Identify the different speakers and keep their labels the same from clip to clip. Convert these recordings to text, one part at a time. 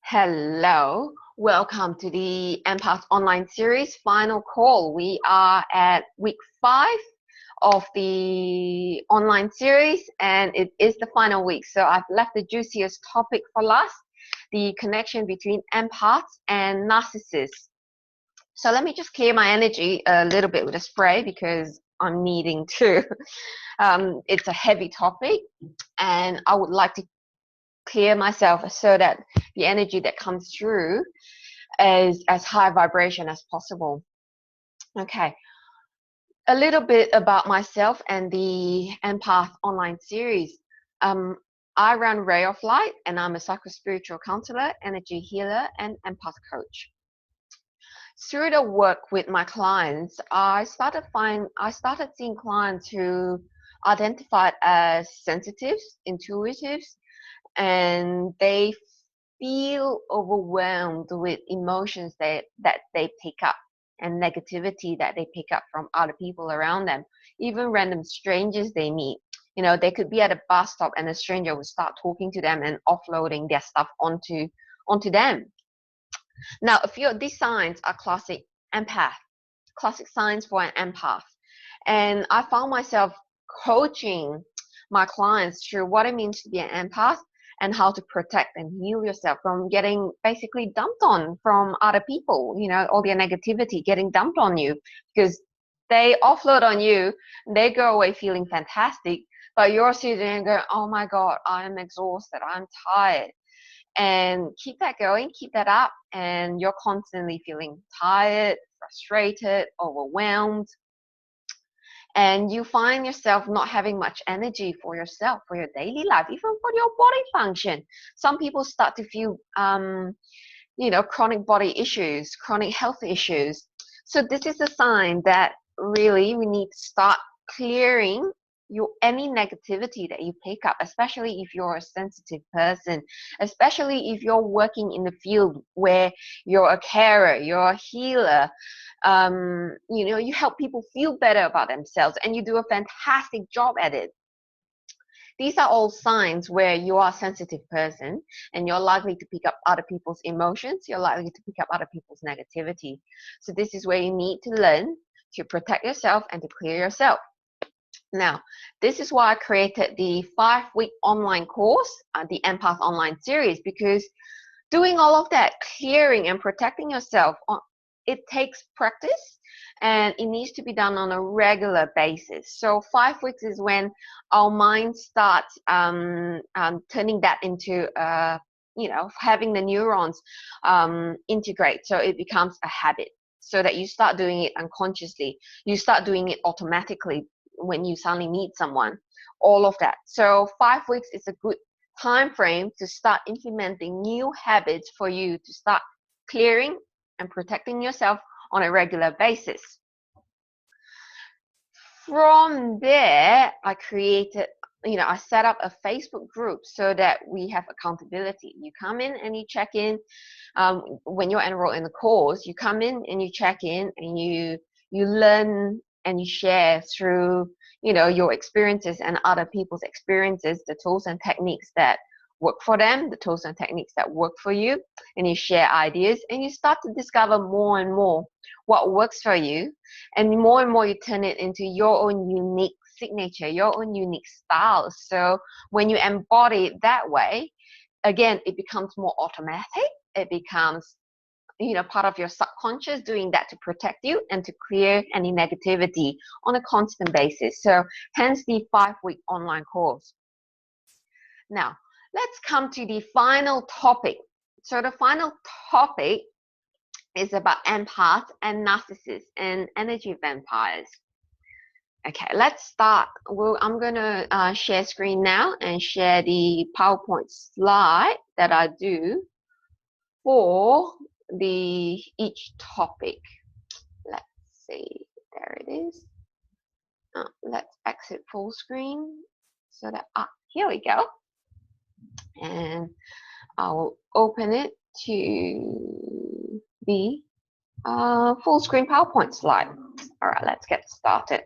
Speaker 1: Hello, welcome to the Empath Online Series final call. We are at week 5 of the online series and it is the final week. So I've left the juiciest topic for last, the connection between empaths and narcissists. So let me just clear my energy a little bit with a spray because I'm needing to. It's a heavy topic and I would like to clear myself so that the energy that comes through is as high vibration as possible. Okay, a little bit about myself and the Empath Online Series. I run Ray of Light and I'm a psycho-spiritual counselor, energy healer, and empath coach. Through the work with my clients, I started seeing clients who identified as sensitives, intuitives, and they feel overwhelmed with emotions that they pick up and negativity that they pick up from other people around them, even random strangers they meet. You know, they could be at a bus stop and a stranger would start talking to them and offloading their stuff onto them. Now, a few of these signs are classic signs for an empath. And I found myself coaching my clients through what it means to be an empath and how to protect and heal yourself from getting basically dumped on from other people, you know, all their negativity getting dumped on you because they offload on you, they go away feeling fantastic, but you're sitting there and go, oh my God, I'm exhausted, I'm tired. And keep that going, keep that up, and you're constantly feeling tired, frustrated, overwhelmed, and you find yourself not having much energy for yourself, for your daily life, even for your body function. Some people start to feel, chronic body issues, chronic health issues. So this is a sign that really we need to start clearing any negativity that you pick up, especially if you're a sensitive person, especially if you're working in the field where you're a carer, you're a healer. You help people feel better about themselves and you do a fantastic job at it. These are all signs where you are a sensitive person and you're likely to pick up other people's emotions, you're likely to pick up other people's negativity. So this is where you need to learn to protect yourself and to clear yourself. Now, this is why I created the 5-week online course, the Empath Online Series, because doing all of that, clearing and protecting yourself, it takes practice and it needs to be done on a regular basis. So 5 weeks is when our mind starts turning that into, having the neurons integrate. So it becomes a habit so that you start doing it unconsciously. You start doing it automatically when you suddenly meet someone, all of that. So 5 weeks is a good time frame to start implementing new habits for you to start clearing and protecting yourself on a regular basis. From there, I set up a Facebook group so that we have accountability. You come in and you check in. When you're enrolled in the course, you come in and you check in and you learn and you share through, your experiences and other people's experiences, the tools and techniques that work for them, the tools and techniques that work for you, and you share ideas and you start to discover more and more what works for you, and more you turn it into your own unique signature, your own unique style. So when you embody it that way, again, it becomes more automatic. It becomes part of your subconscious, doing that to protect you and to clear any negativity on a constant basis. So hence the 5-week online course. Now, let's come to the final topic. So the final topic is about empaths and narcissists and energy vampires. Okay, let's start. I'm going to share screen now and share the PowerPoint slide that I do for each topic. Let's see, there it is. Let's exit full screen so that here we go, and I'll open it to the full screen PowerPoint slide. All right, let's get started.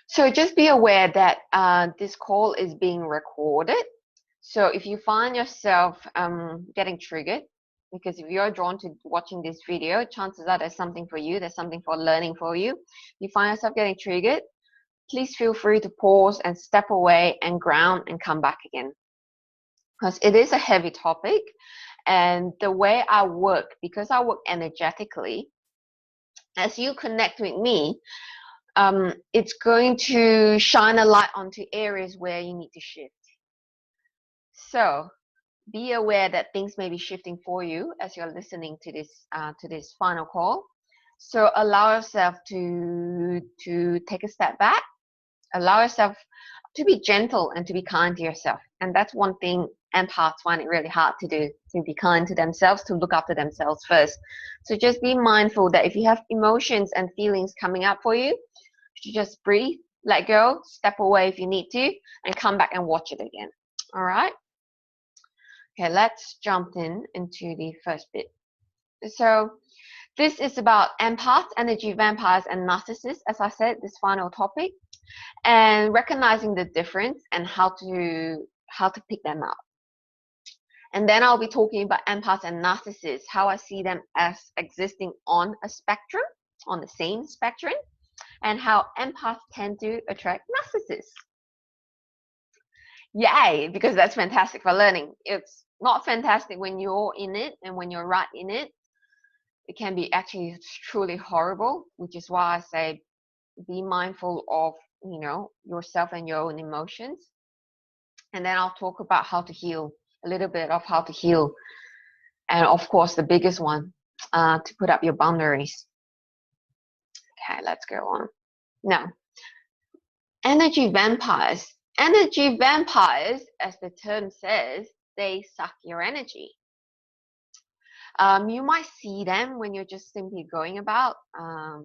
Speaker 1: So just be aware that this call is being recorded. So if you find yourself getting triggered, because if you're drawn to watching this video, chances are there's something for you, there's something for learning for you. You find yourself getting triggered, please feel free to pause and step away and ground and come back again. Because it is a heavy topic, and the way I work, because I work energetically, as you connect with me, it's going to shine a light onto areas where you need to shift. So be aware that things may be shifting for you as you're listening to this final call. So allow yourself to take a step back. Allow yourself to be gentle and to be kind to yourself. And that's one thing empaths find it really hard to do, to be kind to themselves, to look after themselves first. So just be mindful that if you have emotions and feelings coming up for you, you just breathe, let go, step away if you need to, and come back and watch it again. All right? Okay, let's jump into the first bit. So this is about empaths, energy vampires, and narcissists, as I said, this final topic, and recognizing the difference and how to pick them out. And then I'll be talking about empaths and narcissists, how I see them as existing on a spectrum, on the same spectrum, and how empaths tend to attract narcissists. Yay, because that's fantastic for learning. It's not fantastic when you're in it, and when you're right in it, it can be actually truly horrible, which is why I say be mindful of, yourself and your own emotions. And then I'll talk about how to heal, a little bit of how to heal. And of course, the biggest one, to put up your boundaries. Okay, let's go on. Now, energy vampires. Energy vampires, as the term says, they suck your energy. You might see them when you're just simply going about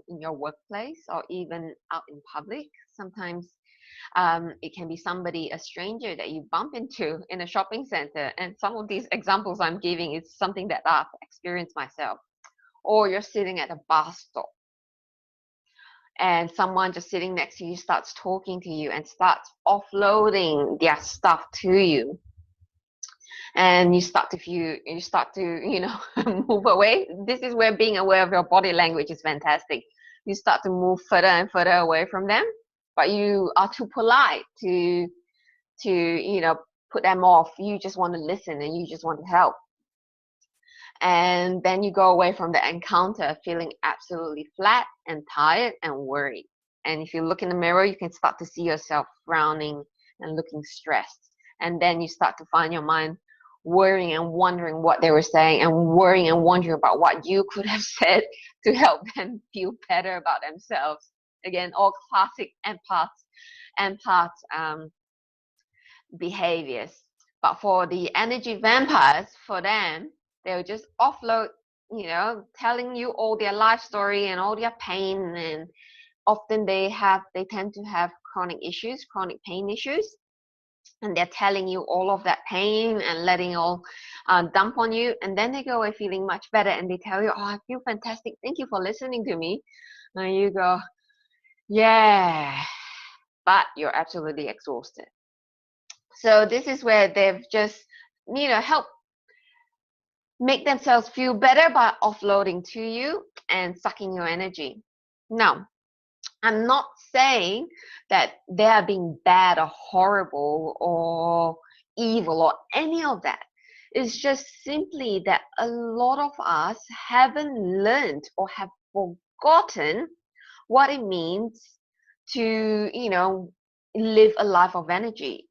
Speaker 1: in your workplace or even out in public. Sometimes it can be somebody, a stranger that you bump into in a shopping center. And some of these examples I'm giving is something that I've experienced myself. Or you're sitting at a bus stop and someone just sitting next to you starts talking to you and starts offloading their stuff to you. And you start to move away. This is where being aware of your body language is fantastic. You start to move further and further away from them, but you are too polite to put them off. You just want to listen and you just want to help. And then you go away from the encounter feeling absolutely flat and tired and worried. And if you look in the mirror, you can start to see yourself frowning and looking stressed. And then you start to find your mind worrying and wondering what they were saying, and worrying and wondering about what you could have said to help them feel better about themselves. Again, all classic empaths behaviors. But for the energy vampires, for them, they'll just offload, telling you all their life story and all their pain. And often they tend to have chronic pain issues. And they're telling you all of that pain and letting all dump on you. And then they go away feeling much better and they tell you, oh, I feel fantastic. Thank you for listening to me. And you go, yeah, but you're absolutely exhausted. So this is where they've just, helped make themselves feel better by offloading to you and sucking your energy. Now, I'm not saying that they are being bad or horrible or evil or any of that. It's just simply that a lot of us haven't learned or have forgotten what it means to, live a life of energy,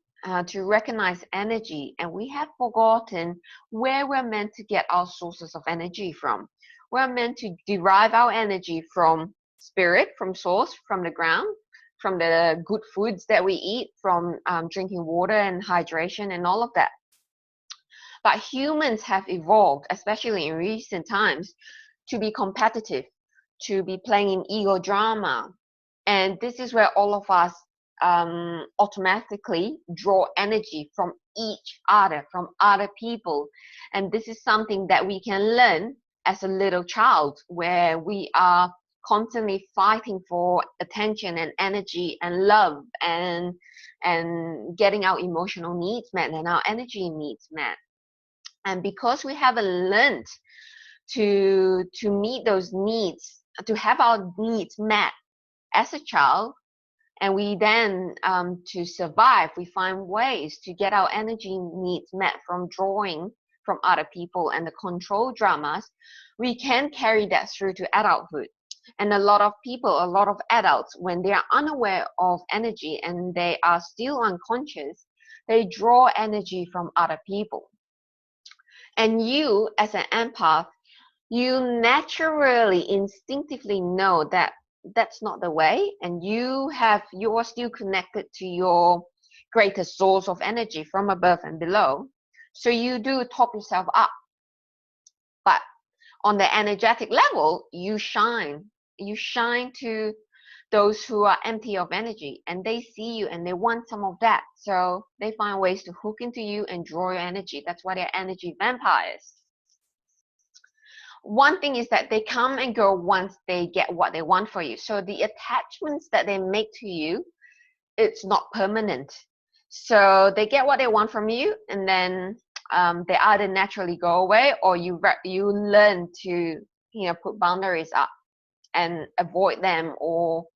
Speaker 1: to recognize energy. And we have forgotten where we're meant to get our sources of energy from. We're meant to derive our energy from spirit, from source, from the ground, from the good foods that we eat, from drinking water and hydration and all of that. But humans have evolved, especially in recent times, to be competitive, to be playing in ego drama. And this is where all of us automatically draw energy from each other, from other people. And this is something that we can learn as a little child, where we are constantly fighting for attention and energy and love and getting our emotional needs met and our energy needs met. And because we haven't learned to meet those needs, to have our needs met as a child, and we then to survive, we find ways to get our energy needs met from drawing from other people and the control dramas, we can carry that through to adulthood. And a lot of people, a lot of adults, when they are unaware of energy and they are still unconscious, they draw energy from other people. And you, as an empath, you naturally, instinctively know that that's not the way, and you are still connected to your greatest source of energy from above and below. So you do top yourself up. But on the energetic level, you shine. You shine to those who are empty of energy, and they see you and they want some of that. So they find ways to hook into you and draw your energy. That's why they're energy vampires. One thing is that they come and go once they get what they want for you. So the attachments that they make to you, it's not permanent. So they get what they want from you, and then they either naturally go away, or you learn to put boundaries up and avoid them, or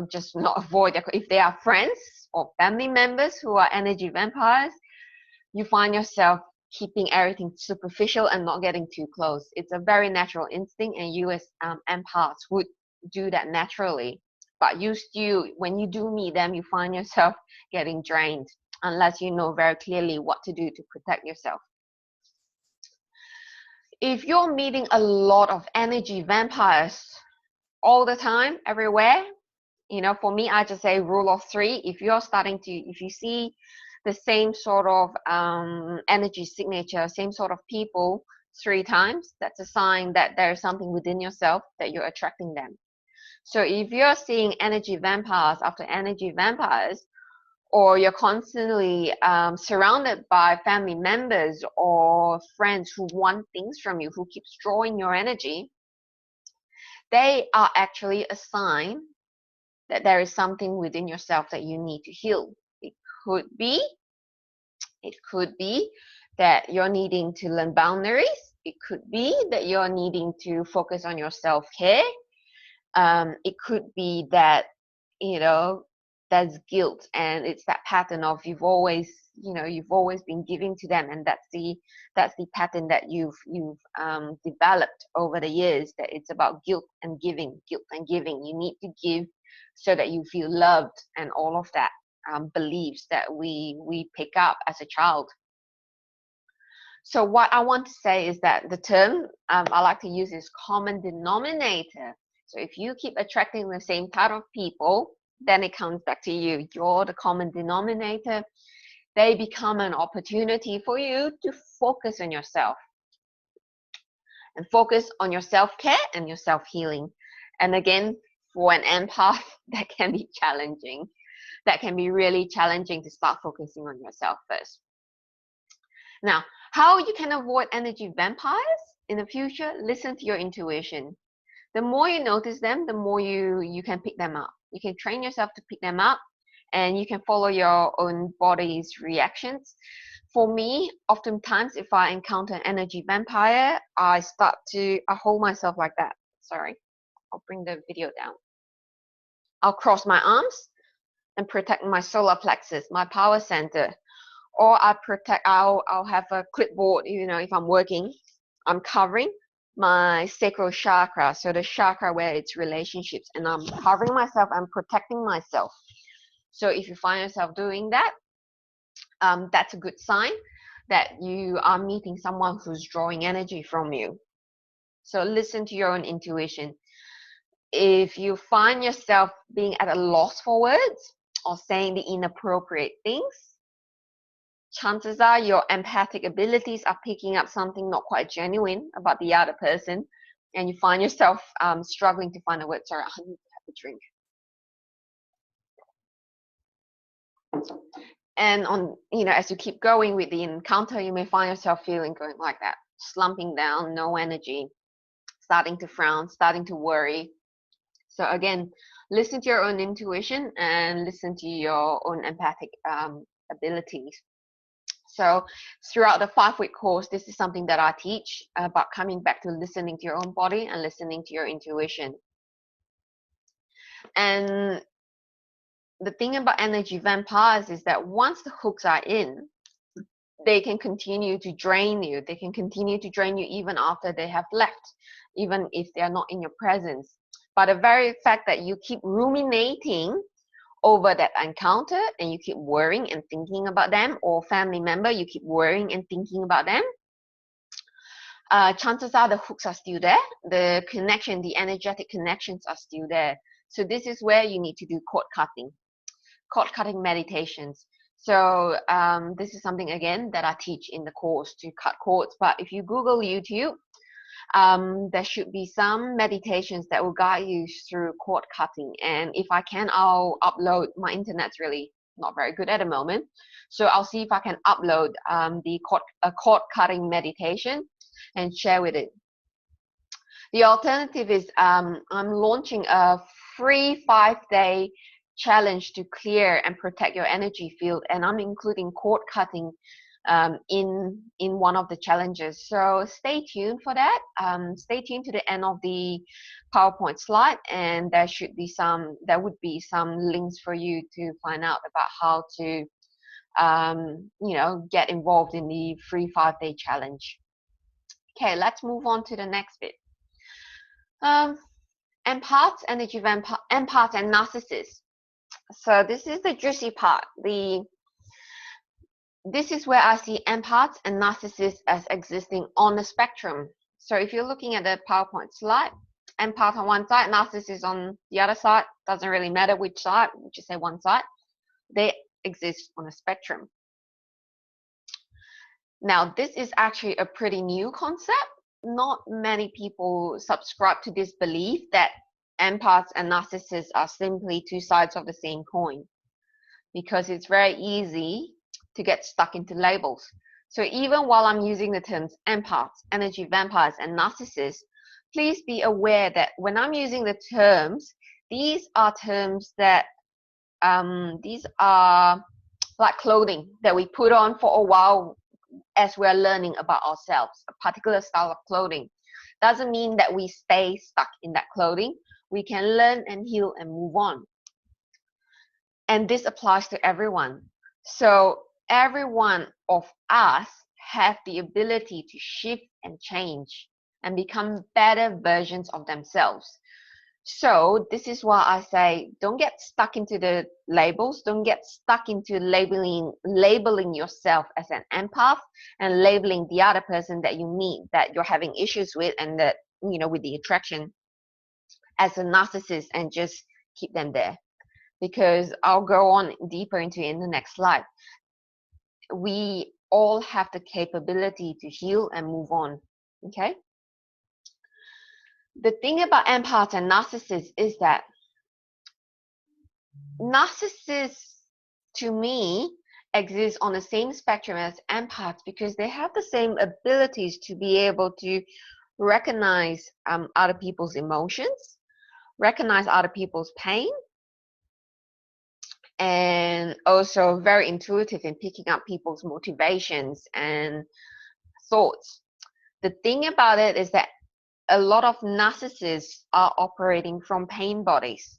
Speaker 1: just not avoid them. If they are friends or family members who are energy vampires, you find yourself keeping everything superficial and not getting too close. It's a very natural instinct, and you as empaths would do that naturally. But when you do meet them, you find yourself getting drained unless you know very clearly what to do to protect yourself. If you're meeting a lot of energy vampires all the time, everywhere, for me, I just say rule of three. If you see the same sort of energy signature, same sort of people 3 times, that's a sign that there's something within yourself that you're attracting them. So if you're seeing energy vampires after energy vampires, or you're constantly surrounded by family members or friends who want things from you, who keeps drawing your energy, they are actually a sign that there is something within yourself that you need to heal. It could be that you're needing to learn boundaries. It could be that you're needing to focus on your self-care. It could be that, there's guilt, and it's that pattern of you've always been giving to them, and that's the pattern that you've developed over the years, that it's about guilt and giving. You need to give so that you feel loved, and all of that beliefs that we pick up as a child. So what I want to say is that the term I like to use is common denominator. So if you keep attracting the same type of people, then it comes back to you. You're the common denominator. They become an opportunity for you to focus on yourself, and focus on your self-care and your self-healing. And again, for an empath, that can be challenging. That can be really challenging to start focusing on yourself first. Now, how you can avoid energy vampires in the future? Listen to your intuition. The more you notice them, the more you can pick them up. You can train yourself to pick them up, and you can follow your own body's reactions. For me, oftentimes, if I encounter an energy vampire, I hold myself like that. Sorry, I'll bring the video down. I'll cross my arms and protect my solar plexus, my power center. Or I'll have a clipboard, if I'm working, I'm covering my sacral chakra, so the chakra where it's relationships, and I'm covering myself, I'm protecting myself. So if you find yourself doing that, that's a good sign that you are meeting someone who's drawing energy from you. So listen to your own intuition. If you find yourself being at a loss for words or saying the inappropriate things, chances are your empathic abilities are picking up something not quite genuine about the other person, and you find yourself struggling to find a word. Sorry, I need to have a drink. And as you keep going with the encounter, you may find yourself going like that, slumping down, no energy, starting to frown, starting to worry. So again, listen to your own intuition and listen to your own empathic abilities. So throughout the 5-week course, this is something that I teach about coming back to listening to your own body and listening to your intuition. And the thing about energy vampires is that once the hooks are in, they can continue to drain you. They can continue to drain you even after they have left, even if they are not in your presence. But the very fact that you keep ruminating over that encounter and you keep worrying and thinking about them, or family member, you keep worrying and thinking about them, chances are the hooks are still there. The connection, the energetic connections are still there. So this is where you need to do cord cutting meditations. So this is something, again, that I teach in the course, to cut cords. But if you Google YouTube, there should be some meditations that will guide you through cord cutting. And if I can, I'll upload. My internet's really not very good at the moment, so I'll see if I can upload the cord cutting meditation and share with it. The alternative is I'm launching a free 5-day challenge to clear and protect your energy field, and I'm including cord cutting in one of the challenges. So stay tuned for that. Stay tuned to the end of the PowerPoint slide, and there would be some links for you to find out about how to get involved in the free 5-day challenge. Okay, let's move on to the next bit. Empaths, empaths and narcissists. So this is the juicy part. This is where I see empaths and narcissists as existing on the spectrum. So if you're looking at the PowerPoint slide, empath on one side, narcissist on the other side, doesn't really matter which side, we just say one side. They exist on a spectrum. Now, this is actually a pretty new concept. Not many people subscribe to this belief that empaths and narcissists are simply two sides of the same coin, because it's very easy to get stuck into labels. So even while I'm using the terms empaths, energy vampires, and narcissists, please be aware that when I'm using the terms, these are terms that these are like clothing that we put on for a while as we're learning about ourselves. A particular style of clothing doesn't mean that we stay stuck in that clothing. We can learn and heal and move on. And this applies to everyone. So every one of us have the ability to shift and change and become better versions of themselves. So this is why I say, don't get stuck into the labels. Don't get stuck into labeling yourself as an empath and labeling the other person that you meet, that you're having issues with, and that, with the attraction, as a narcissist, and just keep them there. Because I'll go on deeper into it in the next slide. We all have the capability to heal and move on. Okay? The thing about empaths and narcissists is that narcissists, to me, exist on the same spectrum as empaths, because they have the same abilities to be able to recognize other people's emotions, recognize other people's pain, and also very intuitive in picking up people's motivations and thoughts. The thing about it is that a lot of narcissists are operating from pain bodies.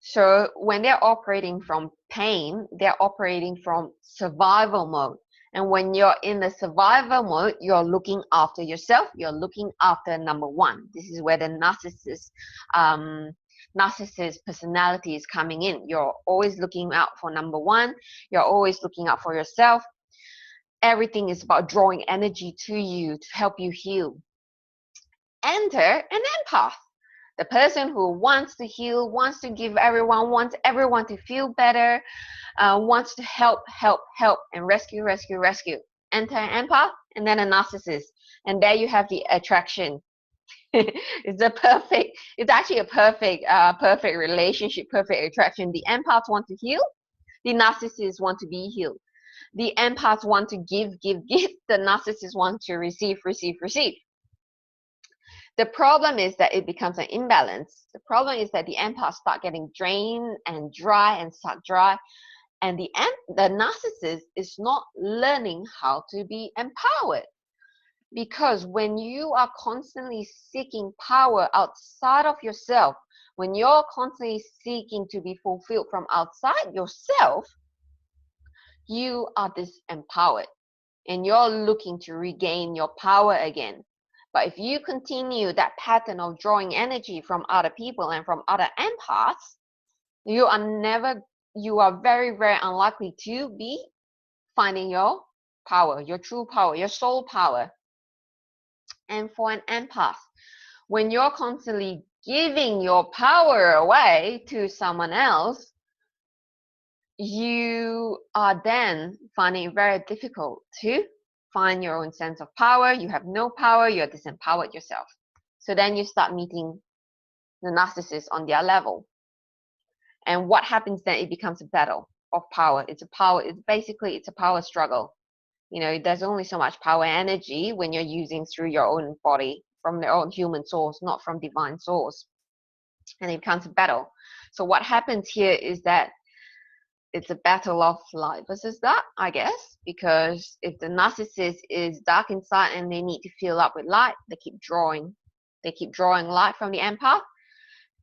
Speaker 1: So when they're operating from pain, they're operating from survival mode. And when you're in the survival mode, you're looking after yourself. You're looking after number one. This is where the narcissist personality is coming in. You're always looking out for number one. You're always looking out for yourself. Everything is about drawing energy to you to help you heal. Enter an empath, the person who wants to heal, wants to give everyone, wants everyone to feel better, wants to help, and rescue. Enter an empath, and then a narcissist, and there you have the attraction. It's actually a perfect relationship, perfect attraction. The empaths want to heal, the narcissists want to be healed. The empaths want to give, the narcissists want to receive. The problem is that it becomes an imbalance. The problem is that the empaths start getting drained and dry and sucked dry, and the narcissist is not learning how to be empowered. Because when you are constantly seeking power outside of yourself, when you're constantly seeking to be fulfilled from outside yourself, you are disempowered and you're looking to regain your power again. But if you continue that pattern of drawing energy from other people and from other empaths, you are very, very unlikely to be finding your power, your true power, your soul power. And for an empath, when you're constantly giving your power away to someone else, you are then finding it very difficult to find your own sense of power. You have no power, you're disempowered yourself. So then you start meeting the narcissist on their level. And what happens then? It becomes a battle of power. It's a power struggle. You know, there's only so much power energy when you're using through your own body from their own human source, not from divine source. And it becomes a battle. So what happens here is that it's a battle of light versus dark, I guess, because if the narcissist is dark inside and they need to fill up with light, they keep drawing light from the empath,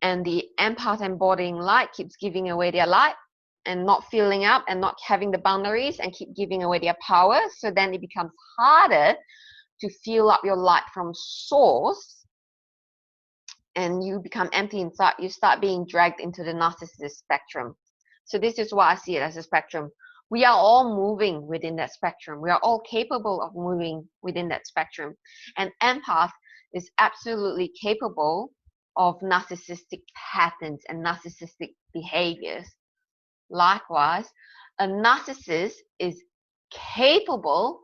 Speaker 1: and the empath embodying light keeps giving away their light and not filling up and not having the boundaries and keep giving away their power. So then it becomes harder to fill up your light from source, and you become empty inside. You start being dragged into the narcissist spectrum. So this is why I see it as a spectrum. We are all moving within that spectrum. We are all capable of moving within that spectrum. And empath is absolutely capable of narcissistic patterns and narcissistic behaviors. Likewise, a narcissist is capable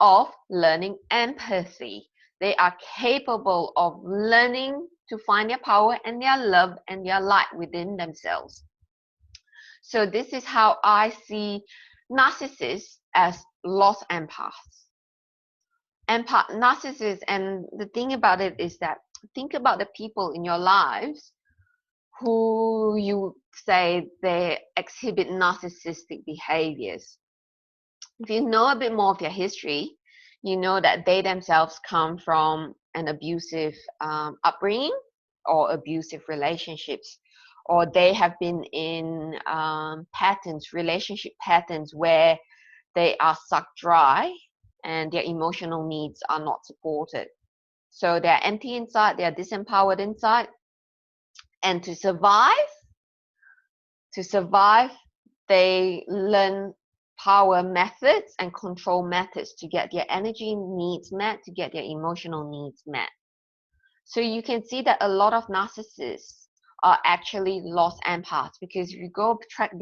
Speaker 1: of learning empathy. They are capable of learning to find their power and their love and their light within themselves. So this is how I see narcissists as lost empaths. Narcissists, and the thing about it is that think about the people in your lives who you say they exhibit narcissistic behaviors. If you know a bit more of their history, you know that they themselves come from an abusive upbringing or abusive relationships, or they have been in relationship patterns where they are sucked dry and their emotional needs are not supported. So they're empty inside, they're disempowered inside, and to survive, they learn power methods and control methods to get their energy needs met, to get their emotional needs met. So you can see that a lot of narcissists are actually lost empaths, because if you go track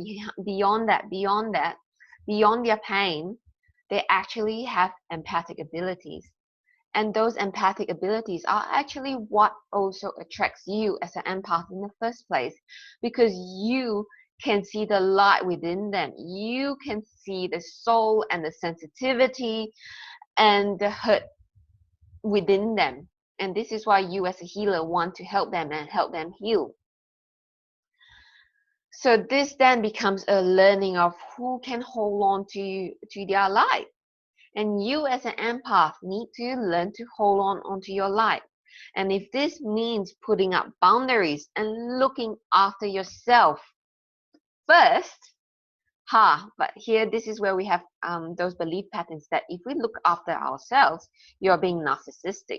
Speaker 1: beyond their pain, they actually have empathic abilities. And those empathic abilities are actually what also attracts you as an empath in the first place, because you can see the light within them. You can see the soul and the sensitivity and the hurt within them. And this is why you as a healer want to help them and help them heal. So this then becomes a learning of who can hold on to their light. And you as an empath need to learn to hold on onto your light. And if this means putting up boundaries and looking after yourself first, but here this is where we have those belief patterns that if we look after ourselves, you're being narcissistic.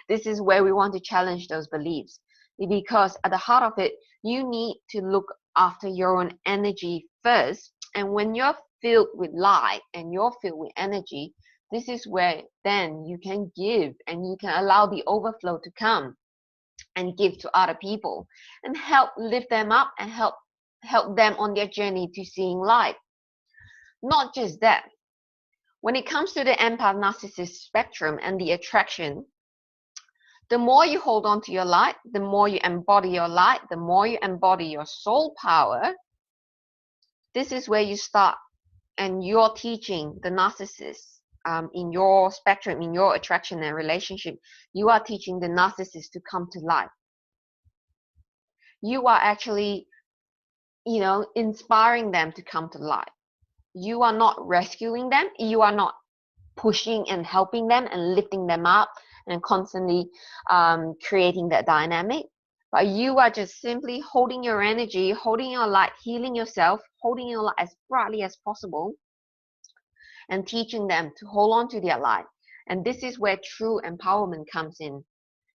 Speaker 1: This is where we want to challenge those beliefs, because at the heart of it, you need to look after your own energy first. And when you're filled with light and you're filled with energy, this is where then you can give and you can allow the overflow to come and give to other people and help lift them up and help them on their journey to seeing light. Not just that, when it comes to the empath narcissist spectrum and the attraction, the more you hold on to your light, the more you embody your light, the more you embody your soul power, this is where you start and you're teaching the narcissist in your spectrum, in your attraction and relationship, you are teaching the narcissist to come to life. You are actually, inspiring them to come to life. You are not rescuing them. You are not pushing and helping them and lifting them up and constantly creating that dynamic. But you are just simply holding your energy, holding your light, healing yourself, holding your light as brightly as possible, and teaching them to hold on to their light. And this is where true empowerment comes in.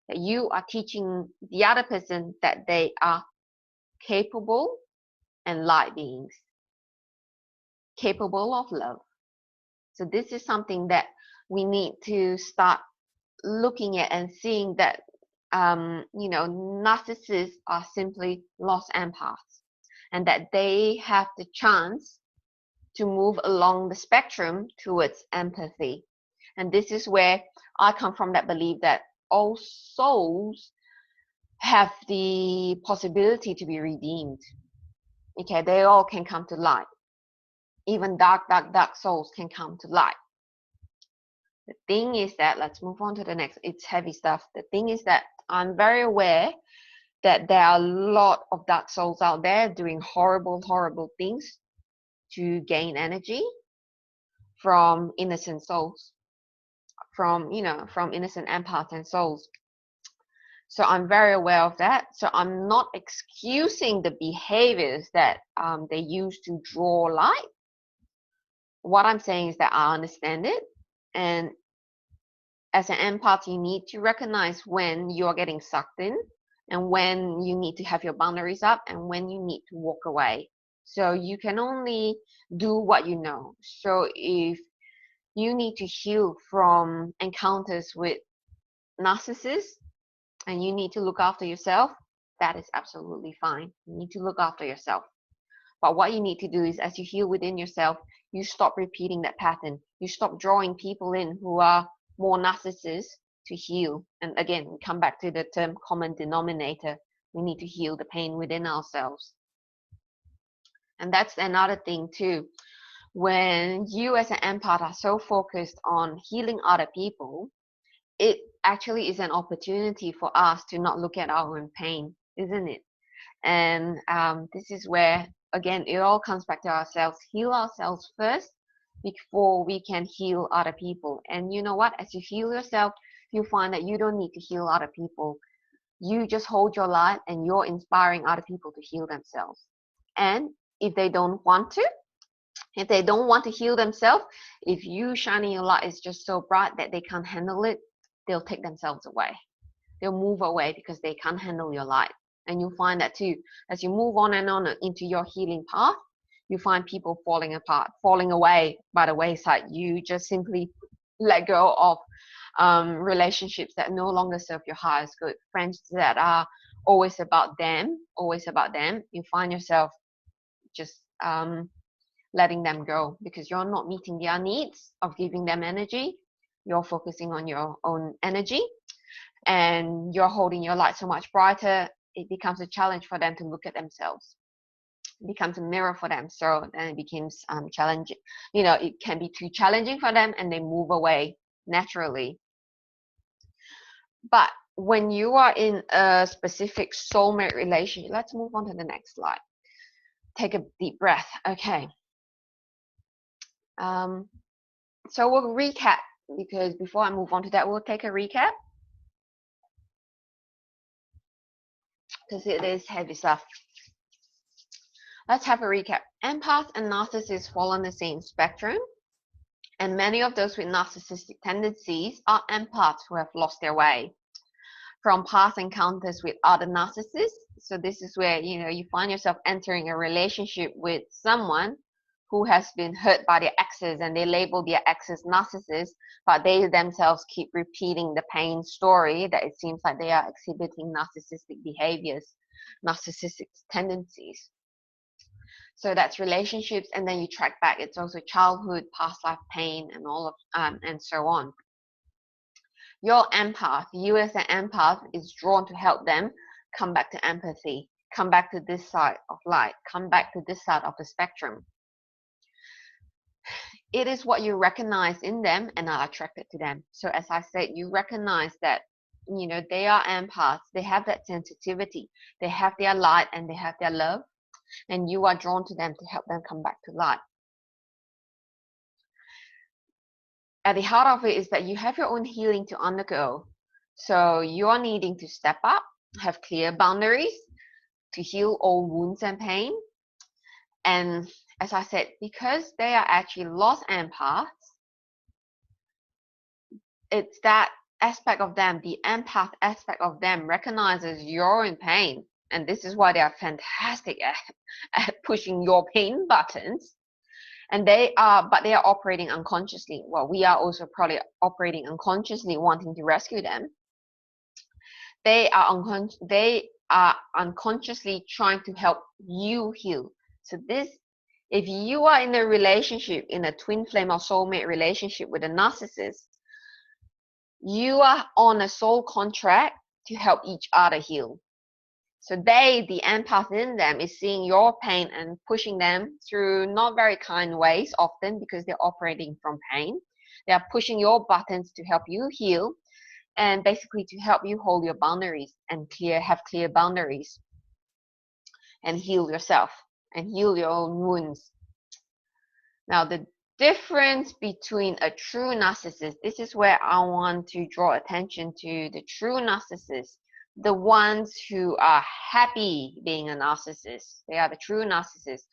Speaker 1: That you are teaching the other person that they are capable and light beings, capable of love. So this is something that we need to start looking at and seeing that, narcissists are simply lost empaths, and that they have the chance to move along the spectrum towards empathy. And this is where I come from, that belief that all souls have the possibility to be redeemed. Okay, they all can come to light. Even dark souls can come to light. The thing is that, let's move on to the next, it's heavy stuff. The thing is that I'm very aware that there are a lot of dark souls out there doing horrible, horrible things to gain energy from innocent souls, from innocent empaths and souls. So I'm very aware of that. So I'm not excusing the behaviors that they use to draw light. What I'm saying is that I understand it. And as an empath, you need to recognize when you're getting sucked in, and when you need to have your boundaries up, and when you need to walk away. So you can only do what you know. So if you need to heal from encounters with narcissists and you need to look after yourself, that is absolutely fine. You need to look after yourself. But what you need to do is, as you heal within yourself, you stop repeating that pattern. You stop drawing people in who are more narcissists to heal. And again, we come back to the term common denominator. We need to heal the pain within ourselves. And that's another thing too. When you as an empath are so focused on healing other people, it actually is an opportunity for us to not look at our own pain, isn't it? And this is where, again, it all comes back to ourselves. Heal ourselves first before we can heal other people. And you know what? As you heal yourself, you'll find that you don't need to heal other people. You just hold your light and you're inspiring other people to heal themselves. And if they don't want to heal themselves, if you shining your light is just so bright that they can't handle it, they'll take themselves away. They'll move away because they can't handle your light. And you'll find that too. As you move on and on into your healing path, you find people falling apart, falling away by the wayside. You just simply let go of relationships that no longer serve your highest good, friends that are always about them. You find yourself just letting them go because you're not meeting their needs of giving them energy. You're focusing on your own energy and you're holding your light so much brighter. It becomes a challenge for them to look at themselves. It becomes a mirror for them. So then it becomes challenging. It can be too challenging for them and they move away naturally. But when you are in a specific soulmate relationship, let's move on to the next slide. Take a deep breath. Okay. So we'll recap, because before I move on to that, we'll take a recap. Because it is heavy stuff. Let's have a recap. Empaths and narcissists fall on the same spectrum. And many of those with narcissistic tendencies are empaths who have lost their way from past encounters with other narcissists. So this is where, you find yourself entering a relationship with someone who has been hurt by their exes, and they label their exes narcissists, but they themselves keep repeating the pain story that it seems like they are exhibiting narcissistic behaviors, narcissistic tendencies. So that's relationships, and then you track back. It's also childhood, past life pain, and all of and so on. Your empath, you as an empath, is drawn to help them come back to empathy, come back to this side of light, come back to this side of the spectrum. it is what you recognize in them and are attracted to them. So as I said, you recognize that, they are empaths. They have that sensitivity. They have their light and they have their love, and you are drawn to them to help them come back to light. At the heart of it is that you have your own healing to undergo. So you are needing to step up, have clear boundaries to heal all wounds and pain. And as I said, because they are actually lost empaths, it's that aspect of them, the empath aspect of them, recognizes your own pain. And this is why they are fantastic at pushing your pain buttons. And they are operating unconsciously. Well, we are also probably operating unconsciously, wanting to rescue them. They are unconsciously trying to help you heal. So if you are in a relationship, in a twin flame or soulmate relationship with a narcissist, you are on a soul contract to help each other heal. So the empath in them, is seeing your pain and pushing them through not very kind ways often, because they're operating from pain. They are pushing your buttons to help you heal, and basically to help you hold your boundaries and have clear boundaries and heal yourself and heal your own wounds. Now, the difference between a true narcissist, this is where I want to draw attention to the true narcissists, the ones who are happy being a narcissist. They are the true narcissists.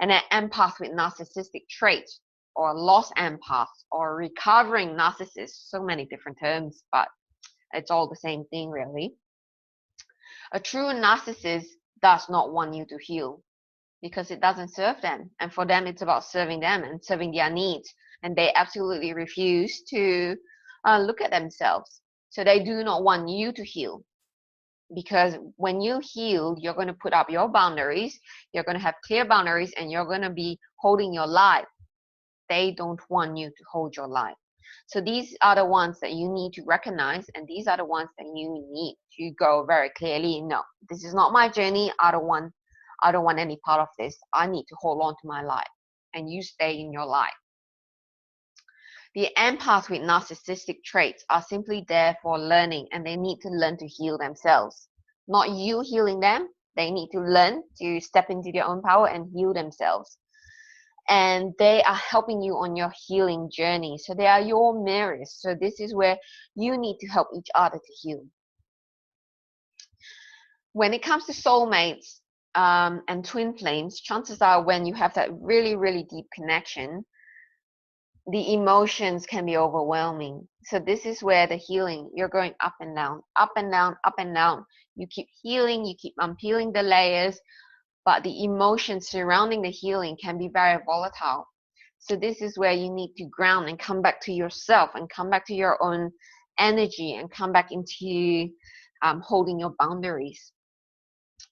Speaker 1: And an empath with narcissistic traits, or lost empaths, or recovering narcissists. So many different terms, but it's all the same thing, really. A true narcissist does not want you to heal, because it doesn't serve them. And for them, it's about serving them and serving their needs. And they absolutely refuse to look at themselves. So they do not want you to heal. Because when you heal, you're going to put up your boundaries, you're going to have clear boundaries, and you're going to be holding your life. They don't want you to hold your life. So these are the ones that you need to recognize, and these are the ones that you need to go very clearly. No, this is not my journey. I don't want any part of this. I need to hold on to my life, and you stay in your life. The empaths with narcissistic traits are simply there for learning, and they need to learn to heal themselves. Not you healing them. They need to learn to step into their own power and heal themselves. And they are helping you on your healing journey. So they are your mirrors. So this is where you need to help each other to heal. When it comes to soulmates and twin flames, chances are when you have that really, really deep connection, the emotions can be overwhelming. So this is where the healing, you're going up and down, up and down, up and down. You keep healing, you keep unpeeling the layers, but the emotions surrounding the healing can be very volatile. So this is where you need to ground and come back to yourself and come back to your own energy and come back into holding your boundaries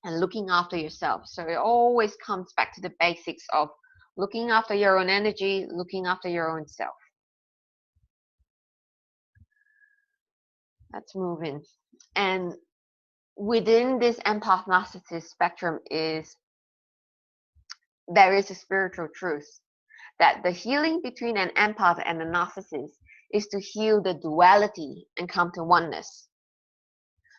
Speaker 1: and looking after yourself. So it always comes back to the basics of looking after your own energy, looking after your own self. Let's move in. And within this empath narcissist spectrum there is a spiritual truth that the healing between an empath and a narcissist is to heal the duality and come to oneness.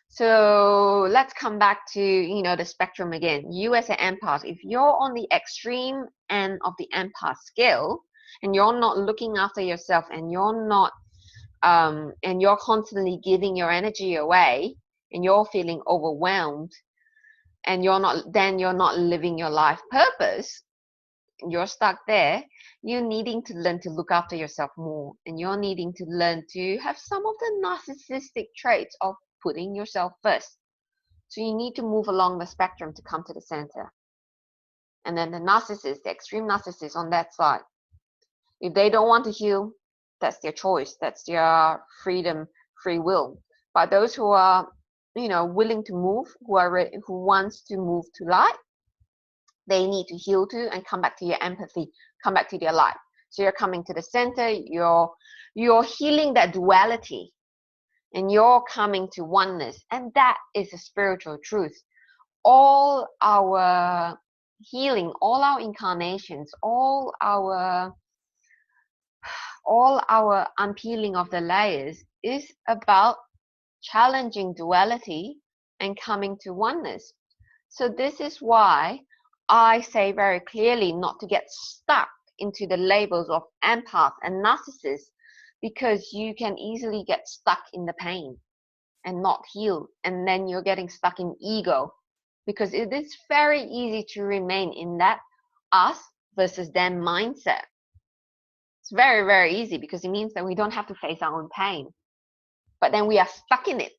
Speaker 1: So let's come back to, the spectrum again. You as an empath, if you're on the extreme end of the empath scale and you're not looking after yourself and you're not, and you're constantly giving your energy away and you're feeling overwhelmed and you're not living your life purpose, you're stuck there, you're needing to learn to look after yourself more, and you're needing to learn to have some of the narcissistic traits of putting yourself first. So you need to move along the spectrum to come to the center. And then the narcissist, the extreme narcissist on that side, if they don't want to heal, that's their choice, that's their freedom, free will. But those who are, willing to move, who wants to move to light, they need to heal too and come back to your empathy, come back to their life. So you're coming to the center, you're healing that duality, and you're coming to oneness. And that is a spiritual truth. All our healing, all our incarnations, all our all our unpeeling of the layers is about challenging duality and coming to oneness. So this is why I say very clearly not to get stuck into the labels of empath and narcissist, because you can easily get stuck in the pain and not heal, and then you're getting stuck in ego, because it is very easy to remain in that us versus them mindset. It's very, very easy because it means that we don't have to face our own pain. But then we are stuck in it.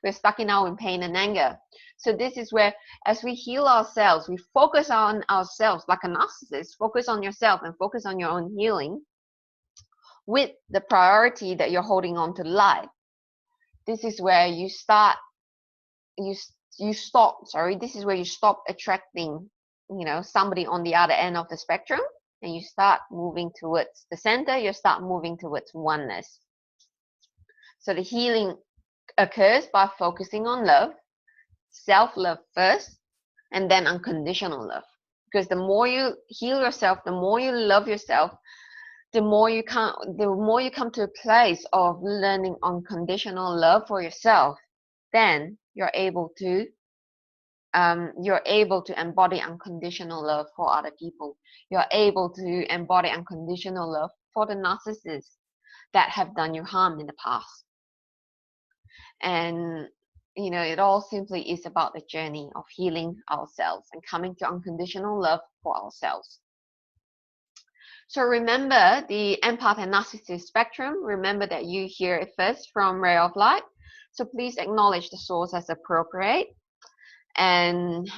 Speaker 1: We're stuck in our own pain and anger. So this is where, as we heal ourselves, we focus on ourselves like a narcissist, focus on yourself and focus on your own healing with the priority that you're holding on to light. This is where you start, you stop, sorry, this is where you stop attracting, somebody on the other end of the spectrum, and you start moving towards the center, you start moving towards oneness. So the healing occurs by focusing on love, self-love first, and then unconditional love. Because the more you heal yourself, the more you love yourself, the more you come to a place of learning unconditional love for yourself, then you're able to embody unconditional love for other people. You're able to embody unconditional love for the narcissists that have done you harm in the past. And it all simply is about the journey of healing ourselves and coming to unconditional love for ourselves. So remember the empath and narcissist spectrum. Remember that you hear it first from Ray of Light. So please acknowledge the source as appropriate, and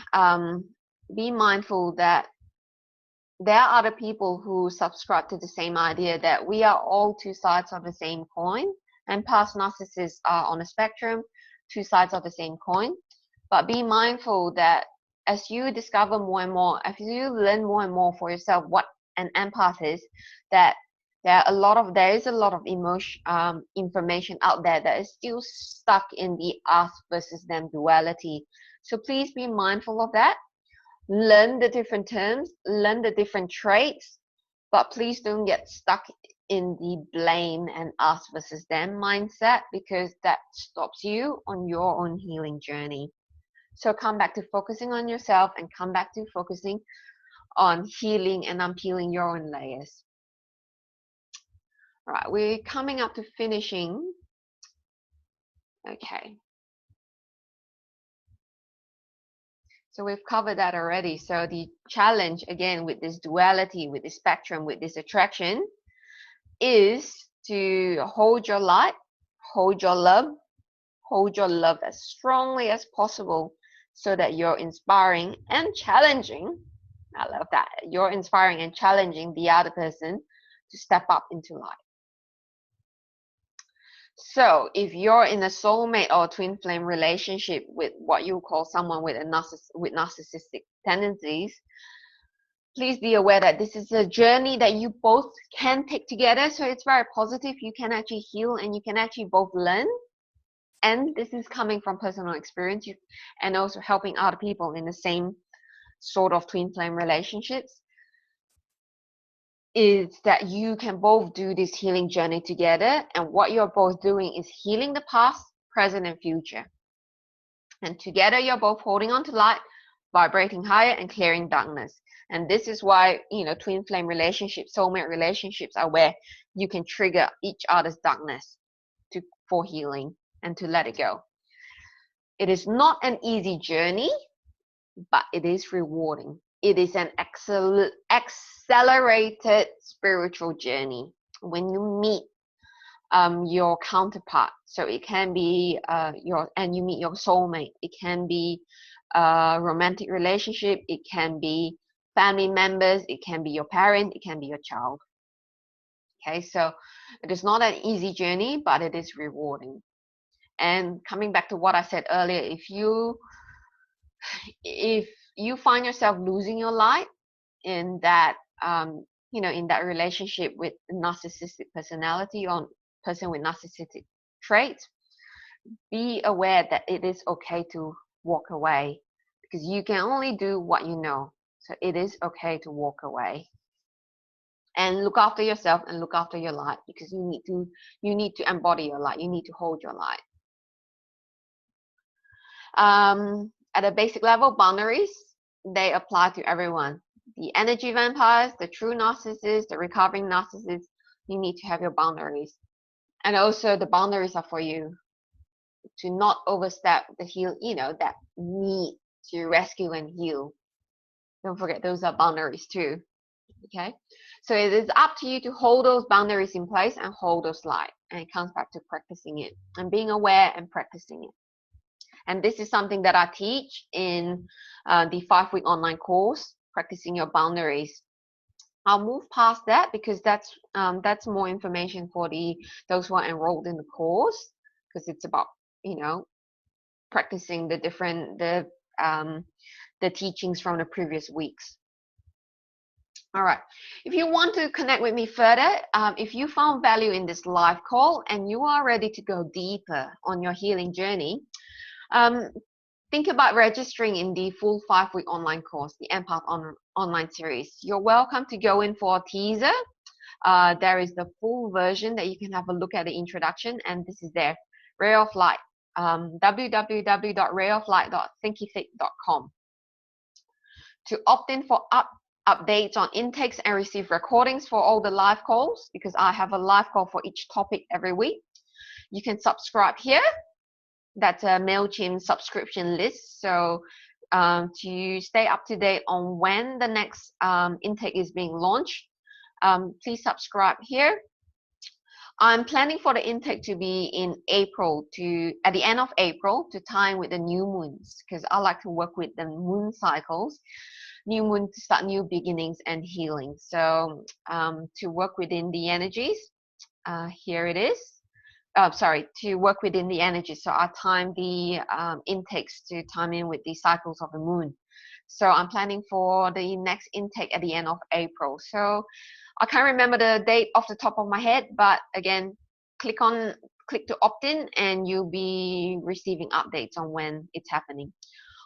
Speaker 1: be mindful that there are other people who subscribe to the same idea that we are all two sides of the same coin. Empaths, narcissists are on a spectrum, two sides of the same coin. But be mindful that as you discover more and more, as you learn more and more for yourself what an empath is, that there is a lot of information out there that is still stuck in the us versus them duality. So please be mindful of that. Learn the different terms, learn the different traits, but please don't get stuck in the blame and us versus them mindset, because that stops you on your own healing journey. So come back to focusing on yourself and come back to focusing on healing and unpeeling your own layers. All right, we're coming up to finishing. Okay. So we've covered that already. So the challenge, again, with this duality, with this spectrum, with this attraction, is to hold your light, hold your love as strongly as possible, so that you're inspiring and challenging. I love that. You're inspiring and challenging the other person to step up into light. So if you're in a soulmate or twin flame relationship with what you call someone with narcissistic tendencies, please be aware that this is a journey that you both can take together. So it's very positive. You can actually heal and you can actually both learn. And this is coming from personal experience and also helping other people in the same sort of twin flame relationships, is that you can both do this healing journey together. And what you're both doing is healing the past, present, and future. And together you're both holding on to light, vibrating higher, and clearing darkness. And this is why, twin flame relationships, soulmate relationships are where you can trigger each other's darkness for healing and to let it go. It is not an easy journey, but it is rewarding. It is an accelerated spiritual journey when you meet your counterpart. So it can be you meet your soulmate. It can be a romantic relationship. It can be family members. It can be your parent. It can be your child. Okay, so it is not an easy journey, but it is rewarding. And coming back to what I said earlier, if you find yourself losing your light in that in that relationship with narcissistic personality or person with narcissistic traits, be aware that it is okay to walk away, because you can only do what you know. So it is okay to walk away. and look after yourself and look after your light, because you need to embody your light. You need to hold your light. At a basic level, boundaries, they apply to everyone. The energy vampires, the true narcissists, the recovering narcissists, you need to have your boundaries. And also the boundaries are for you to not overstep the heal, that need to rescue and heal. Don't forget, those are boundaries too. Okay, so it is up to you to hold those boundaries in place and hold those light. And it comes back to practicing it and being aware and practicing it. And this is something that I teach in the 5-week online course, practicing your boundaries. I'll move past that because that's more information for those who are enrolled in the course, because it's about practicing the teachings from the previous weeks. All right. If you want to connect with me further, if you found value in this live call and you are ready to go deeper on your healing journey, think about registering in the full 5-week online course, the Empath Online Series. You're welcome to go in for a teaser. There is the full version that you can have a look at the introduction, and this is there, Ray of Light, www.rayoflight.thinkific.com. To opt in for updates on intakes and receive recordings for all the live calls, because I have a live call for each topic every week, you can subscribe here. That's a MailChimp subscription list. So to stay up to date on when the next intake is being launched, please subscribe here. I'm planning for the intake to be in April, at the end of April, to time with the new moons, because I like to work with the moon cycles. New moon to start new beginnings and healing. So to work within the energies, here it is. To work within the energy. So I time the intakes to time in with the cycles of the moon. So I'm planning for the next intake at the end of April. So I can't remember the date off the top of my head, but again, click to opt in and you'll be receiving updates on when it's happening.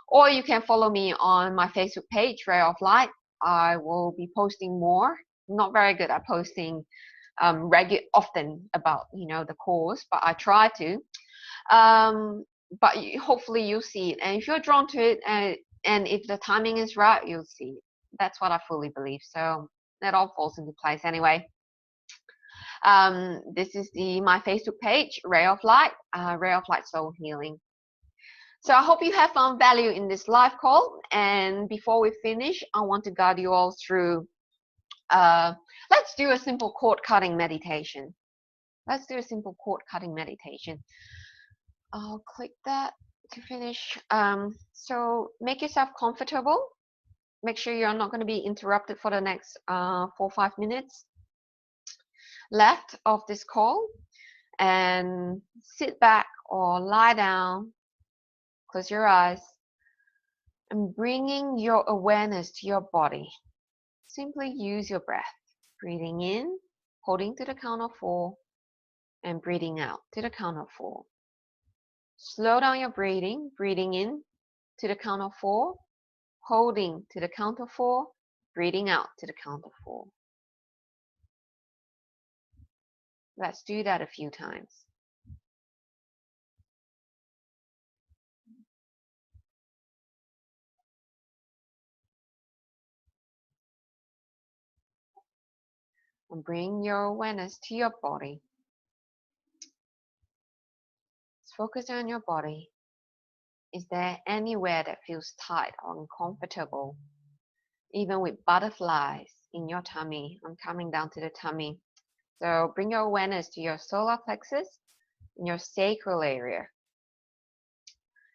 Speaker 1: Or you can follow me on my Facebook page, Ray of Light. I will be posting more. I'm not very good at posting often about the course, but I try to. But hopefully you'll see it, and if you're drawn to it, and if the timing is right, you'll see it. That's what I fully believe. So that all falls into place anyway. This is my Facebook page, Ray of Light, Ray of Light Soul Healing. So I hope you have found value in this live call. And before we finish, I want to guide you all through. Let's do a simple cord cutting meditation. Let's do a simple cord cutting meditation. I'll click that to finish. So make yourself comfortable. Make sure you're not going to be interrupted for the next 4 or 5 minutes left of this call. And sit back or lie down. Close your eyes. And bringing your awareness to your body. Simply use your breath. Breathing in, holding to the count of 4, and breathing out to the count of 4. Slow down your breathing, breathing in to the count of 4, holding to the count of 4, breathing out to the count of 4. Let's do that a few times. And bring your awareness to your body. Focus on your body. Is there anywhere that feels tight or uncomfortable? Even with butterflies in your tummy. I'm coming down to the tummy. So bring your awareness to your solar plexus and your sacral area.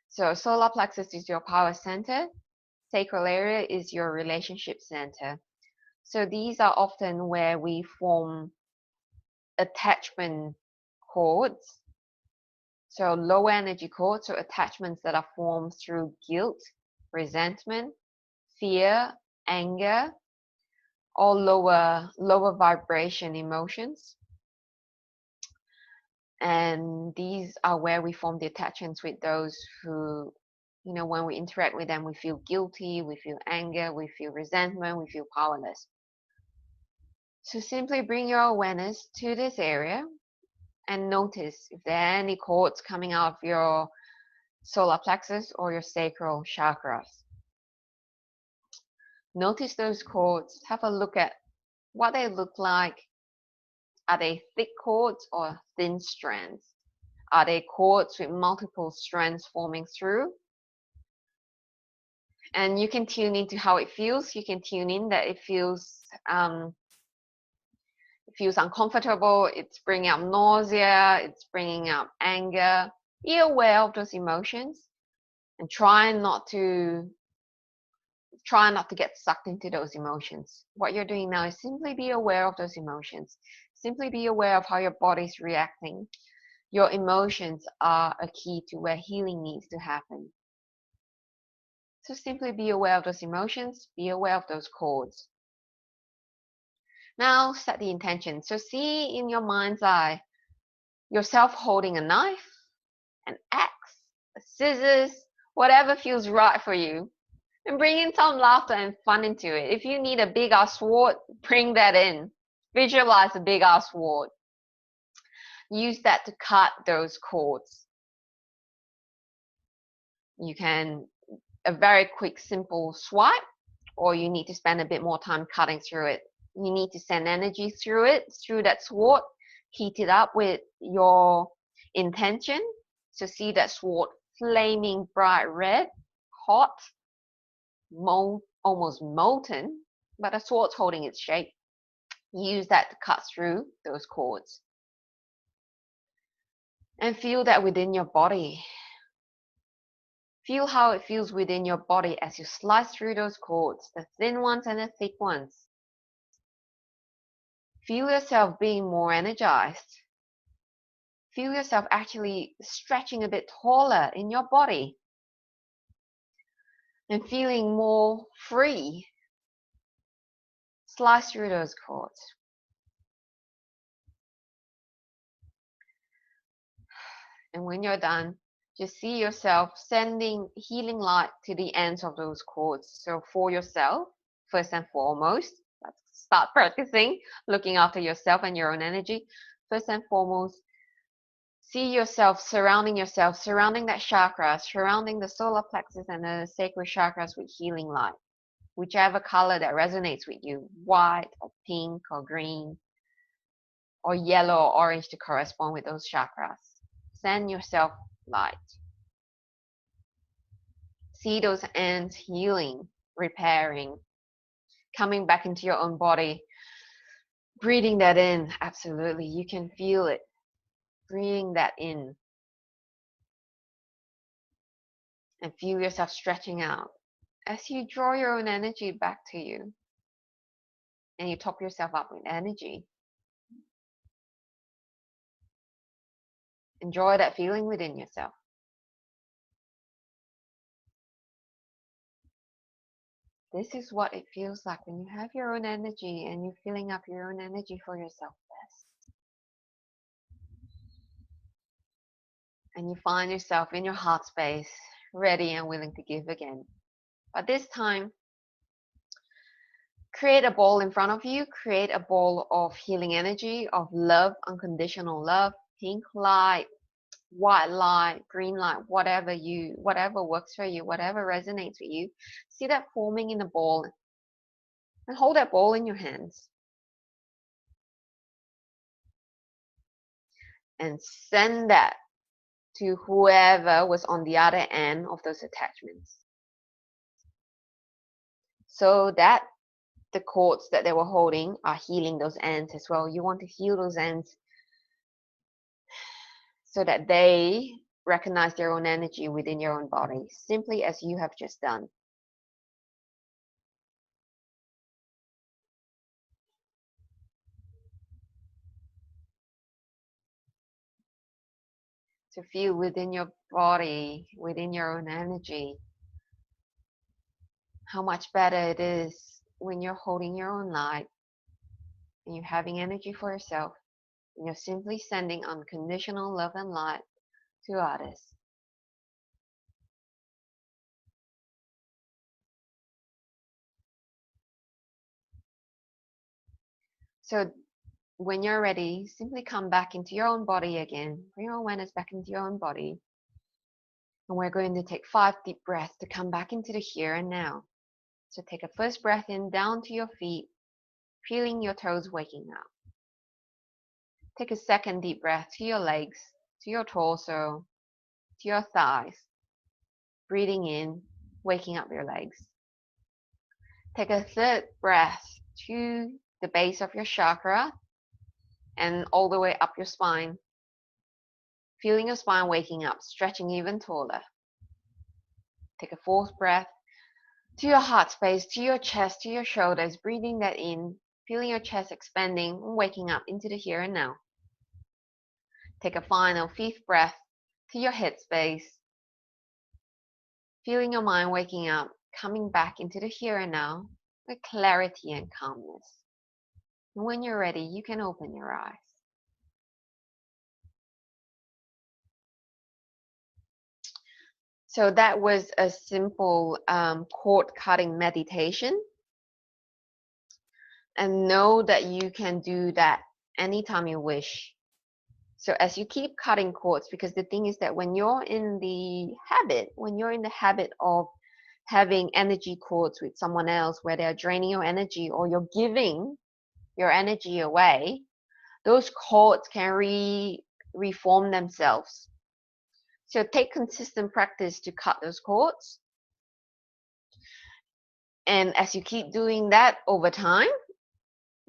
Speaker 1: So solar plexus is your power center. Sacral area is your relationship center. So these are often where we form attachment cords. So low energy cords, so attachments that are formed through guilt, resentment, fear, anger, or lower vibration emotions. And these are where we form the attachments with those who, when we interact with them, we feel guilty, we feel anger, we feel resentment, we feel powerless. So simply bring your awareness to this area and notice if there are any cords coming out of your solar plexus or your sacral chakras. Notice those cords. Have a look at what they look like. Are they thick cords or thin strands? Are they cords with multiple strands forming through? And you can tune into how it feels. You can tune in that it feels uncomfortable. It's bringing up nausea. It's bringing up anger. Be aware of those emotions and try not to get sucked into those emotions. What you're doing now is simply be aware of those emotions. Simply be aware of how your body's reacting. Your emotions are a key to where healing needs to happen. So simply be aware of those emotions, be aware of those cords. Now set the intention. So see in your mind's eye yourself holding a knife, an axe, a scissors, whatever feels right for you. And bring in some laughter and fun into it. If you need a big ass sword, bring that in. Visualize a big ass sword. Use that to cut those cords. You can a very quick, simple swipe, or you need to spend a bit more time cutting through it. You need to send energy through it, through that sword, heat it up with your intention. So see that sword flaming bright red, hot, almost molten, but the sword's holding its shape. Use that to cut through those cords. And feel that within your body. Feel how it feels within your body as you slice through those cords, the thin ones and the thick ones. Feel yourself being more energized. Feel yourself actually stretching a bit taller in your body and feeling more free. Slice through those cords. And when you're done, just see yourself sending healing light to the ends of those cords. So for yourself, first and foremost, let's start practicing looking after yourself and your own energy. First and foremost, see yourself surrounding that chakra, surrounding the solar plexus and the sacral chakras with healing light. Whichever color that resonates with you, white or pink or green or yellow or orange to correspond with those chakras. Send yourself light. See those ends healing, repairing, coming back into your own body. Breathing that in, absolutely. You can feel it. Breathing that in. And feel yourself stretching out as you draw your own energy back to you. And you top yourself up with energy. Enjoy that feeling within yourself. This is what it feels like when you have your own energy and you're filling up your own energy for yourself best. And you find yourself in your heart space, ready and willing to give again. But this time, create a ball in front of you. Create a ball of healing energy, of love, unconditional love, pink light, white light, green light, whatever works for you, whatever resonates with you. See that forming in a ball and hold that ball in your hands. And send that to whoever was on the other end of those attachments. So that the cords that they were holding are healing those ends as well. You want to heal those ends so that they recognize their own energy within your own body, simply as you have just done. To feel within your body, within your own energy, how much better it is when you're holding your own light and you're having energy for yourself and you're simply sending unconditional love and light to others. So when you're ready, simply come back into your own body again. Bring your awareness back into your own body. And we're going to take 5 deep breaths to come back into the here and now. So take a first breath in, down to your feet, feeling your toes waking up. Take a second deep breath to your legs, to your torso, to your thighs. Breathing in, waking up your legs. Take a third breath to the base of your chakra and all the way up your spine. Feeling your spine waking up, stretching even taller. Take a fourth breath to your heart space, to your chest, to your shoulders, breathing that in, feeling your chest expanding and waking up into the here and now. Take a final fifth breath to your head space, feeling your mind waking up, coming back into the here and now with clarity and calmness. And when you're ready, you can open your eyes. So that was a simple cord cutting meditation. And know that you can do that anytime you wish. So as you keep cutting cords, because the thing is that when you're in the habit of having energy cords with someone else where they're draining your energy or you're giving your energy away, those cords can reform themselves. So take consistent practice to cut those cords. And as you keep doing that over time,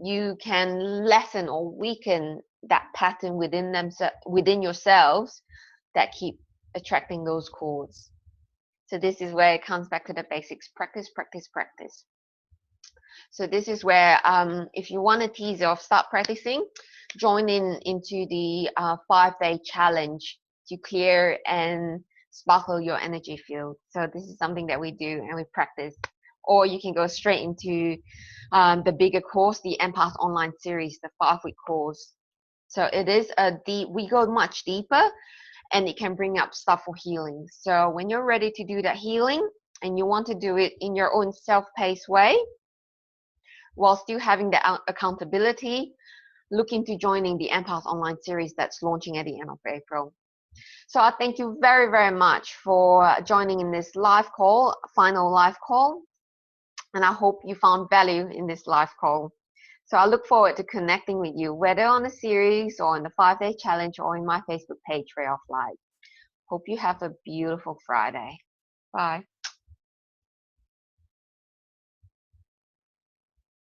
Speaker 1: you can lessen or weaken that pattern within yourselves that keep attracting those cords. So this is where it comes back to the basics: practice, practice, practice. So this is where if you want to tease off, start practicing, join into the 5-day challenge to clear and sparkle your energy field. So this is something that we do and we practice. Or you can go straight into the bigger course, the Empath Online Series, the 5-week course. So it is we go much deeper, and it can bring up stuff for healing. So when you're ready to do that healing and you want to do it in your own self-paced way, while still having the accountability, look into joining the Empath Online Series that's launching at the end of April. So I thank you very, very much for joining in this live call, final live call. And I hope you found value in this live call. So I look forward to connecting with you, whether on the series or in the 5-day challenge or in my Facebook page, Ray of Light. Hope you have a beautiful Friday. Bye.